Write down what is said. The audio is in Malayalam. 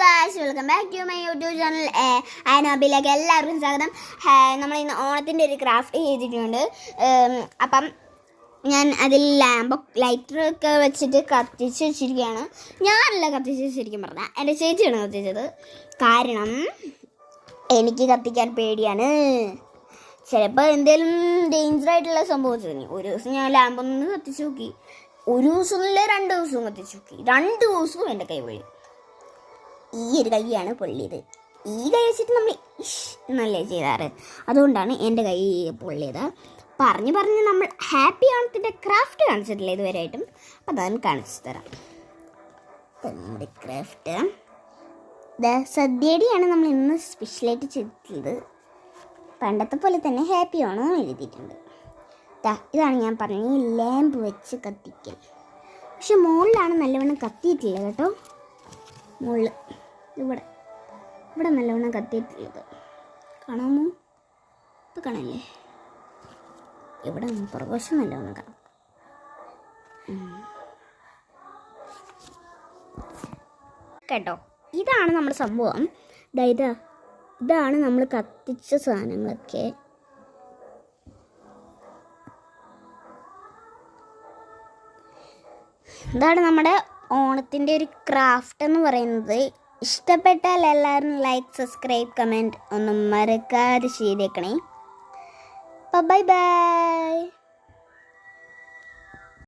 Guys, welcome back to my YouTube channel ആനോബിലേക്ക് എല്ലാവർക്കും സ്വാഗതം. നമ്മൾ ഇന്ന് ഓണത്തിൻ്റെ ഒരു ക്രാഫ്റ്റ് ചെയ്തിട്ടുണ്ട്. അപ്പം ഞാൻ അതിൽ ലൈറ്ററൊക്കെ വെച്ചിട്ട് കത്തിച്ച് വെച്ചിരിക്കുകയാണ്. ഞാനല്ല കത്തിച്ച് ശരിക്കും പറഞ്ഞാൽ എൻ്റെ ചേച്ചിയാണ് കത്തിച്ചത്. കാരണം എനിക്ക് കത്തിക്കാൻ പേടിയാണ്. ചിലപ്പോൾ എന്തെങ്കിലും ഡേഞ്ചറായിട്ടുള്ള സംഭവിച്ചതിന് ഒരു ദിവസം ഞാൻ ലാമ്പൊന്ന് കത്തിച്ച് നോക്കി. ഒരു ദിവസമില്ല, 2 ദിവസവും കത്തിച്ച് നോക്കി. 2 ദിവസവും എൻ്റെ കൈ പൊള്ളി. ഈ ഒരു കൈയാണ് പൊള്ളിയത്. ഈ കൈ വെച്ചിട്ട് നമ്മൾ എന്നല്ലേ ചെയ്യാറ്, അതുകൊണ്ടാണ് എൻ്റെ കൈ പൊള്ളിയത്. പറഞ്ഞ് നമ്മൾ ഹാപ്പി ഓണത്തിൻ്റെ ക്രാഫ്റ്റ് കാണിച്ചിട്ടില്ല ഇതുവരെയായിട്ടും. അപ്പം അതാണ് കാണിച്ചു തരാം. നമ്മുടെ ക്രാഫ്റ്റ് സദ്യയുടെയാണ് നമ്മൾ ഇന്ന് സ്പെഷ്യലായിട്ട് ചെയ്തിട്ടുള്ളത്. പണ്ടത്തെ പോലെ തന്നെ ഹാപ്പി ഓണം എഴുതിയിട്ടുണ്ട്. ഇതാണ് ഞാൻ പറഞ്ഞ ലാമ്പ് വെച്ച് കത്തിക്കൽ. പക്ഷെ മുകളിലാണ് നല്ലവണ്ണം കത്തിയിട്ടില്ല കേട്ടോ. മുകളിൽ ഇവിടെ നല്ലവണ്ണം കത്തിയിട്ടുള്ളത് കാണാമോ? ഇപ്പം കാണല്ലേ? ഇവിടെ പുറകുവശം നല്ലവണ്ണം കാണാം. കേട്ടോ, ഇതാണ് നമ്മുടെ സംഭവം. ഇതാണ് നമ്മൾ കത്തിച്ച സാധനങ്ങളൊക്കെ. ഇതാണ് നമ്മുടെ ഓണത്തിൻ്റെ ഒരു ക്രാഫ്റ്റ് എന്ന് പറയുന്നത്. ഇഷ്ടപ്പെട്ടാൽ എല്ലാവരും ലൈക്ക്, സബ്സ്ക്രൈബ്, കമൻറ്റ് ഒന്നും മറക്കാതെ ചെയ്തേക്കണേ. Bye bye.